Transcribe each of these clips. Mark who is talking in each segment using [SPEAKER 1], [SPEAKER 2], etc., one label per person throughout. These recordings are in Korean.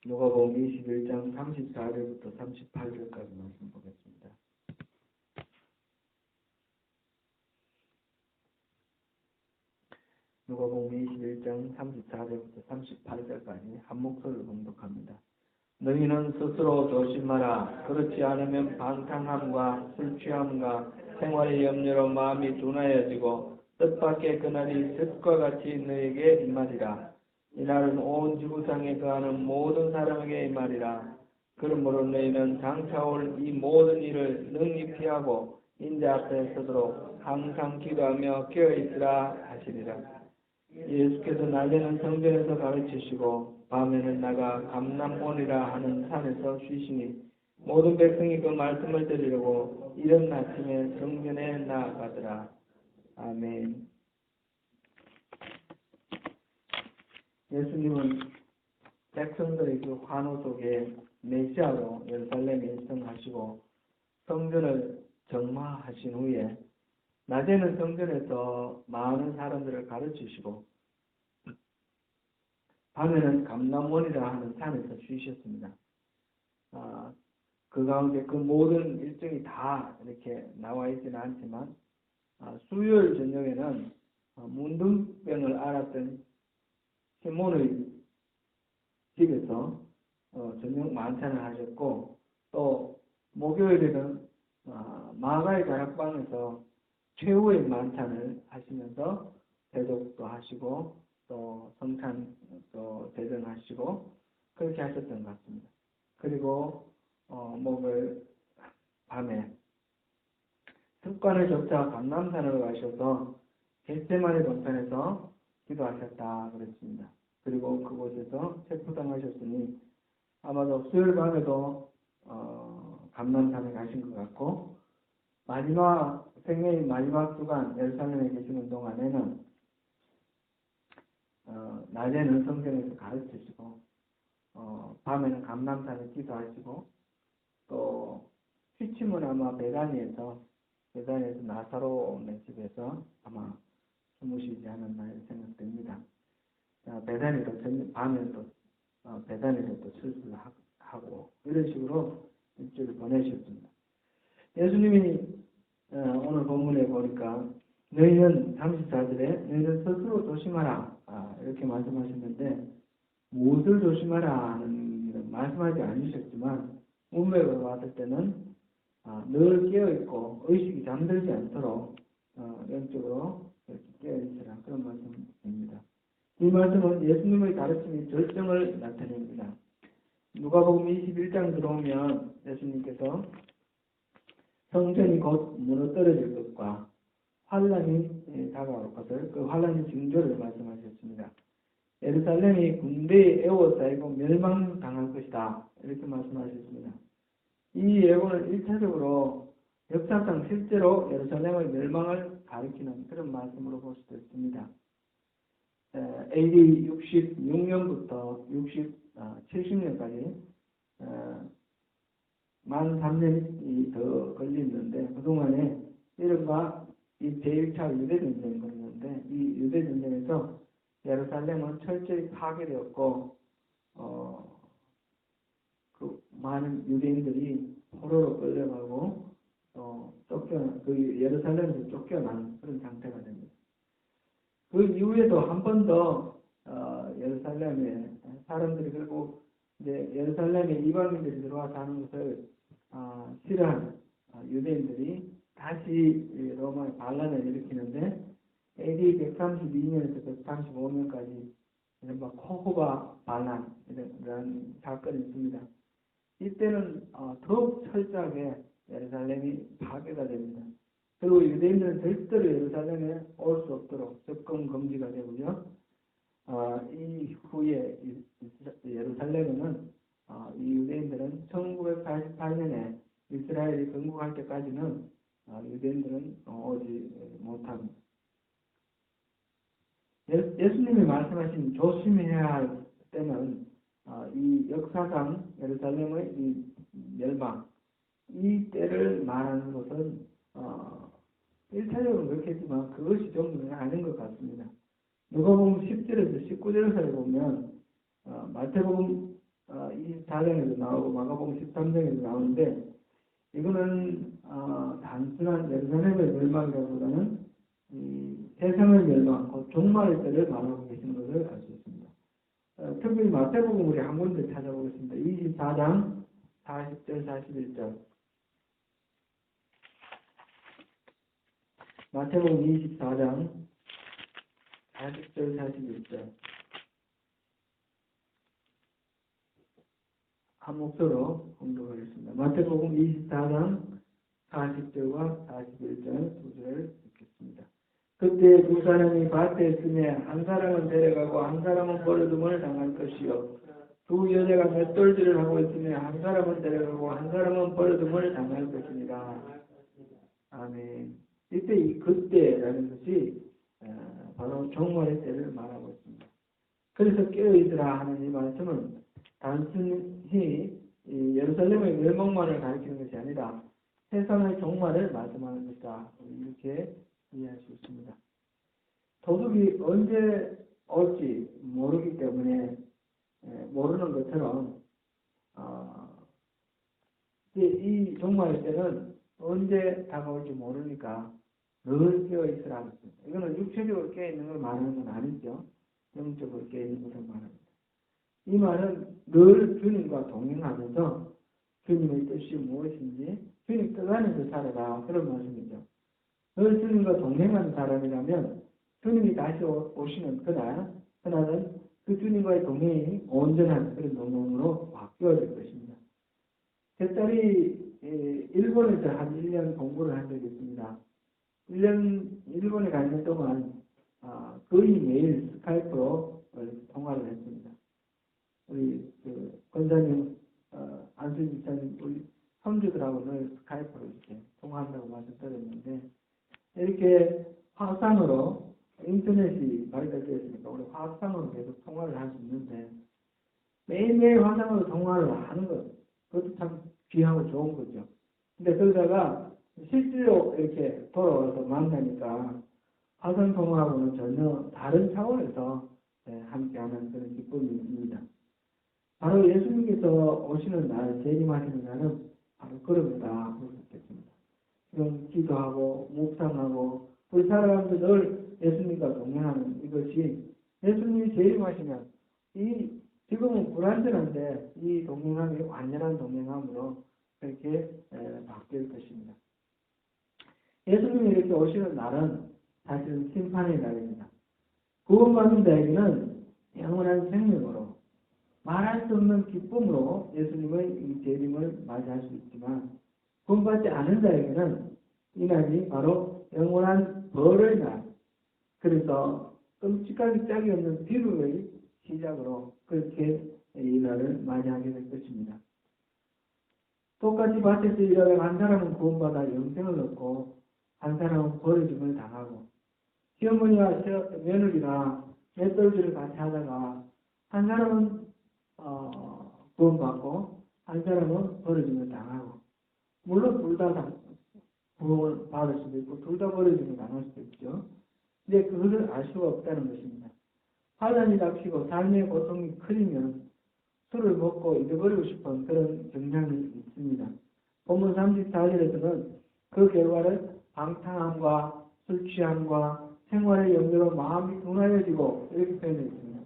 [SPEAKER 1] 누가복음 21장 34절부터 38절까지 말씀 보겠습니다. 누가복음 21장 34절부터 38절까지 한 목소리로 봉독합니다. 너희는 스스로 조심하라. 그렇지 않으면 방탕함과 술 취함과 생활의 염려로 마음이 둔하여지고 뜻밖의 그날이 습과 같이 너희에게 임하리라. 이날은 온 지구상에 거하는 모든 사람에게 임하리라. 그러므로 너희는 장차 올 이 모든 일을 능히 피하고 인자 앞에 서도록 항상 기도하며 깨어있으라 하시리라. 예수께서 낮에는 성전에서 가르치시고 밤에는 나가 감람원이라 하는 산에서 쉬시니 모든 백성이 그 말씀을 들으려고 이른 아침에 성전에 나아가더라. 아멘. 예수님은 백성들의 그 환호 속에 메시아로 예루살렘에 입성하시고 성전을 정화하신 후에 낮에는 성전에서 많은 사람들을 가르치시고 밤에는 감람원이라 하는 산에서 쉬셨습니다. 그 가운데 그 모든 일정이 다 이렇게 나와 있지는 않지만 수요일 저녁에는 문둥병을 앓았던 시몬의 집에서 저녁 만찬을 하셨고, 또 목요일에는 마가의 다락방에서 최후의 만찬을 하시면서 대독도 하시고 또 성찬도 대전하시고 그렇게 하셨던 것 같습니다. 그리고 목요일 밤에 습관을 쫓아 감람산으로 가셔서 겟세마네 동산에서 기도하셨다 그랬습니다. 그리고 그곳에서 체포당하셨으니 아마도 수요일 밤에도 감람산에 가신 것 같고, 마지막 생애의 마지막 주간 예루살렘에 계시는 동안에는 낮에는 성전에서 가르치시고 밤에는 감람산에 기도하시고 또 취침은 아마 베다니에서 나사로의 집에서 아마 주무시지 않았나 생각됩니다. 베다니로 밤에는 또 베다니로 또 철수를 하고 이런 식으로 일주일을 보내셨습니다. 예수님이 오늘 본문에 보니까 너희는 34절에 너희는 스스로 조심하라 이렇게 말씀하셨는데, 무엇을 조심하라는 말씀하지 않으셨지만 문맥으로 봤을 때는 늘 깨어있고 의식이 잠들지 않도록 영적으로 이렇게 깨어있으라 그런 말씀입니다. 이 말씀은 예수님의 가르침이 절정을 나타냅니다. 누가복음 21장 들어오면 예수님께서 성전이 곧 무너뜨려질 것과 환란이 다가올 것을, 그 환란의 징조를 말씀하셨습니다. 예루살렘이 군대에 에워싸이고 멸망당할 것이다 이렇게 말씀하셨습니다. 이 예고는 1차적으로 역사상 실제로 예루살렘의 멸망을 가리키는 그런 말씀으로 볼 수도 있습니다. AD 66년부터 70년까지 13년이 더 걸리는데, 그동안에 이른바 이 제1차 유대전쟁이 걸렸는데, 이 유대전쟁에서 예루살렘은 철저히 파괴되었고 그 많은 유대인들이 포로로 끌려가고 그 예루살렘에서 쫓겨난 그런 상태가 됩니다. 그 이후에도 한 번 더 예루살렘에 사람들이, 그리고 이제 예루살렘에 이방인들이 들어와서 하는 것을 싫어하는 유대인들이 다시 로마의 반란을 일으키는데, AD 132년에서 135년까지 이른바 코호바 반란 이런 사건이 있습니다. 이때는 더욱 철저하게 예루살렘이 파괴가 됩니다. 그리고 유대인들은 절대로 예루살렘에 올 수 없도록 접근 금지가 되고요. 이후에 예루살렘에는 이 유대인들은 1948년에 이스라엘이 건국할 때까지는 유대인들은 오지 못합니다. 예수님이 말씀하신 조심해야 할 때는 이 역사상 예루살렘의 이 멸망, 이 때를 말하는 것은 1차적으로 그렇겠지만 그것이 전부는 아닌 것 같습니다. 누가복음 10절에서 19절을 보면 마태복음 24장에도 나오고 마가복음 13장에도 나오는데 이거는 단순한 예루살렘의 멸망이라기보다는 이 세상의 멸망, 종말의 때를 말하고 계시는 것을 알 수 있습니다. 특별히 마태복음 우리 한 군데 찾아보겠습니다. 24장 40절 41절. 마태복음 24장 40절 41절. 한 목소리로 공독하겠습니다. 마태복음 24장 40절과 41절 두 절을 읽겠습니다. 그때 두 사람이 밭에 있으며 한 사람은 데려가고 한 사람은 버려둠을 당할 것이요. 두 여자가 맷돌질을 하고 있으며 한 사람은 데려가고 한 사람은 버려둠을 당할 것이니라. 아멘. 이때 이 그때라는 것이 바로 종말의 때를 말하고 있습니다. 그래서 깨어있으라 하는 이 말씀은 단순히 예루살렘의 멸망만을 가리키는 것이 아니라 세상의 종말을 말씀하는 것이다. 이렇게 이해할 수 있습니다. 도둑이 언제 올지 모르기 때문에 모르는 것처럼 이 종말의 때는 언제 다가올지 모르니까 늘 깨어있으라 했습니다. 이거는 육체적으로 깨어있는 걸 말하는 건 아니죠. 영적으로 깨어있는 것을 말합니다. 이 말은 늘 주님과 동행하면서 주님의 뜻이 무엇인지 주님 뜻 안에서 살아라 그런 말씀이죠. 늘 주님과 동행하는 사람이라면 주님이 다시 오시는 그날은 그 주님과의 동행이 온전한 그런 동행으로 바뀌어질 것입니다. 제 딸이 일본에서 한 1년 공부를 한 적이 있습니다. 1년 일본에 가 있는 동안 거의 매일 스카이프로 통화를 했습니다. 우리 권사님, 안수진 집사님, 우리 형제들하고 늘 스카이프로 이렇게 통화한다고 말씀드렸는데 이렇게 화상으로 인터넷이 발달되었으니까 우리 화상으로 계속 통화를 할 수 있는데 매일매일 화상으로 통화를 하는 것 그것도 참 귀하고 좋은 거죠. 근데 그러다가 실제로 이렇게 돌아와서 만나니까 화상 통화하고는 전혀 다른 차원에서 함께하는 그런 기쁨입니다. 바로 예수님께서 오시는 날, 재림하시는 날은 바로 그럽니다. 볼 수 있겠습니다. 지금 기도하고 묵상하고 우리 살아가면서 늘 예수님과 동행하는 이것이 예수님이 재림하시면 이 지금은 불완전한데 이 동행함이 완전한 동행함으로 그렇게 바뀔 것입니다. 예수님이 이렇게 오시는 날은 사실은 심판의 날입니다. 구원받는 자에게는 영원한 생명으로 말할 수 없는 기쁨으로 예수님의 이 재림을 맞이할 수 있지만 구원받지 않은 자에게는 이 날이 바로 영원한 벌의 날, 그래서 끔찍하게 짝이 없는 비극의 시작으로 그렇게 이 날을 맞이하게 될 것입니다. 똑같이 밭에서 일하다가 한 사람은 구원받아 영생을 얻고 한 사람은 버려짐을 당하고 시어머니와 며느리가 맷돌질을 같이 하다가 한 사람은 구원받고 한 사람은 버려짐을 당하고 물론 둘 다 구원을 받을 수도 있고 둘 다 버려짐을 당할 수도 있죠. 근데 그것을 알 수가 없다는 것입니다. 환난이 닥치고 삶의 고통이 크리면 술을 먹고 잊어버리고 싶은 그런 경향이 있습니다. 본문 34절에서는 그 결과를 방탕함과 술 취함과 생활의 염려로 마음이 둔하여지고 이렇게 표현되어 있습니다.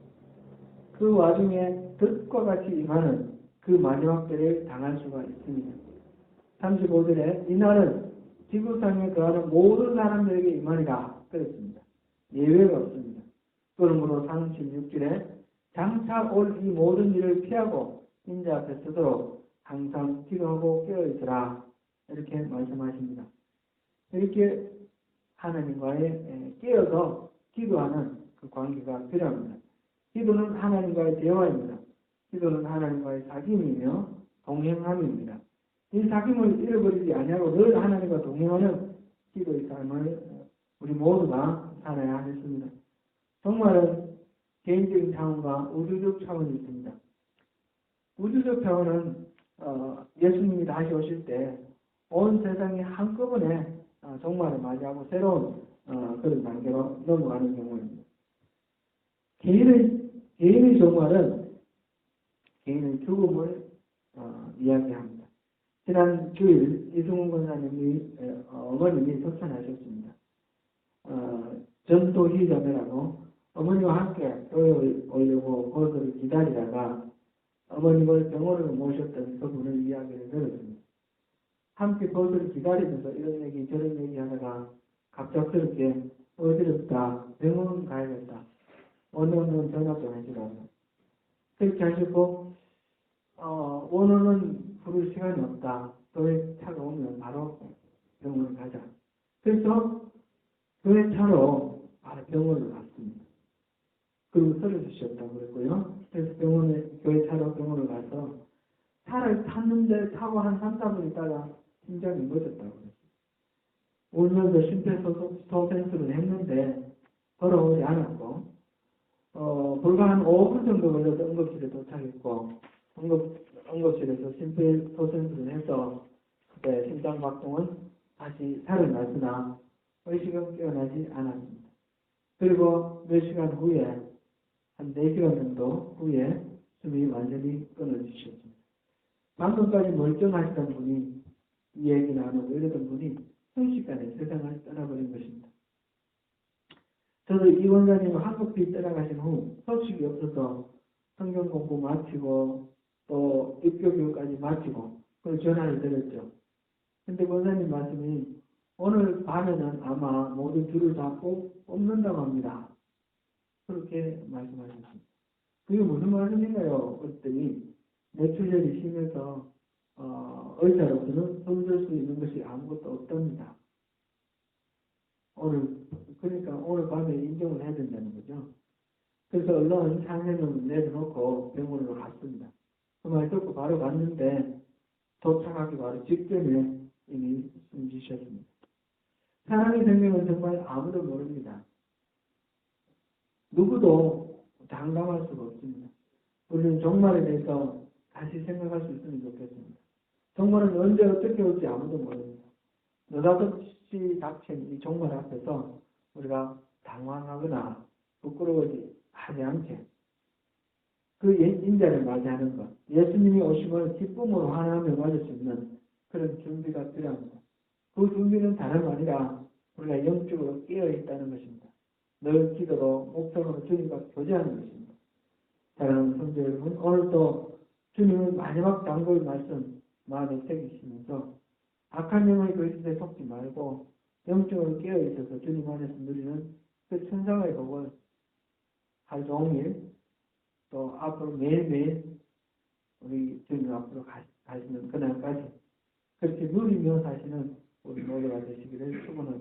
[SPEAKER 1] 그 와중에 덫과 같이 임하는 그 마지막 때를 당할 수가 있습니다. 35절에 이날은 지구상에 거하는 모든 사람들에게 임하리라 그랬습니다. 예외가 없습니다. 그러므로 36절에 장차 올 이 모든 일을 피하고 인자 앞에 서도록 항상 기도하고 깨어있으라 이렇게 말씀하십니다. 이렇게 하나님과의 깨어서 기도하는 그 관계가 필요합니다. 기도는 하나님과의 대화입니다. 기도는 하나님과의 사귐이며 동행함입니다. 이 사귐을 잃어버리지 아니하고 늘 하나님과 동행하는 기도의 삶을 우리 모두가 살아야 하겠습니다. 정말은 개인적인 차원과 우주적 차원이 있습니다. 우주적 차원은 예수님이 다시 오실 때 온 세상이 한꺼번에 종말을 맞이하고 새로운 그런 단계로 넘어가는 경우입니다. 개인의 종말은 개인의 죽음을 이야기합니다. 지난 주일 이승훈 권사님이 어머님이 석천하셨습니다. 전도희 자매라고 어머니와 함께 교회에 오려고 거기를 기다리다가 어머님을 병원으로 모셨던 그분의 이야기를 들었습니다. 함께 거기를 기다리면서 이런 얘기 저런 얘기 하다가 갑작스럽게 어지럽다, 병원 가야겠다, 오늘은 전화 좀 해주라고 그렇게 하셨고 오늘은 부를 시간이 없다, 교회 차가 오면 바로 병원을 가자. 그래서 교회 차로 바로 병원을 갔습니다. 그리고 쓰러지셨다고 그랬고요. 그래서 교회 차로 병원을 가서 차를 탔는데 타고 한 3, 4분 있다가 심장이 멎었다고 그랬어요. 울면서 심폐소생술을 했는데 걸어오지 않았고 불과 한 5분 정도 걸려서 응급실에 도착했고 응급실에서 심폐소생술을 해서 그때 심장박동은 다시 살아났으나 의식은 깨어나지 않았습니다. 그리고 몇 시간 후에 한 4시간 정도 후에 숨이 완전히 끊어지셨습니다. 방금까지 멀쩡하시던 분이 이 얘기 나누고 이러던 분이 순식간에 세상을 떠나버린 것입니다. 저도 이 원장님을 한국비 떠나가신 후 소식이 없어서 성경 공부 마치고 또 입교교까지 마치고 그 전화를 드렸죠. 근데 원장님 말씀이 오늘 밤에는 아마 모두 줄을 잡고 뽑는다고 합니다. 그렇게 말씀하셨습니다. 그게 무슨 말씀인가요? 그랬더니 뇌출혈이 심해서 의사로서는 손댈 수 있는 것이 아무것도 없답니다. 그러니까 오늘 밤에 인정을 해야 된다는 거죠. 그래서 얼른 상해는 내려놓고 병원으로 갔습니다. 그 말 듣고 바로 갔는데 도착하기 바로 직전에 이미 숨지셨습니다. 사람의 생명은 정말 아무도 모릅니다. 누구도 장담할 수가 없습니다. 우리는 종말에 대해서 다시 생각할 수 있으면 좋겠습니다. 종말은 언제 어떻게 올지 아무도 모릅니다. 느닷없이 닥친 이 종말 앞에서 우리가 당황하거나 부끄러워하지 않게 그 인자를 맞이하는 것, 예수님이 오심을 기쁨으로 환호하며 맞을 수 있는 그런 준비가 필요합니다. 그 준비는 다름 아니라 우리가 영적으로 깨어있다는 것입니다. 늘 기도로 목적으로 주님과 교제하는 것입니다. 사랑하는 성도 여러분, 오늘도 주님의 마지막 단골 말씀 마음에 새기시면서 악한 영의 거짓에 속지 말고 영적으로 깨어있어서 주님 안에서 누리는 그 천상의 복을 하루 종일 또 앞으로 매일매일 우리 주님 앞으로 가시는 그날까지 그렇게 누리며 사시는 우리 모두가 되시기를 축원합니다.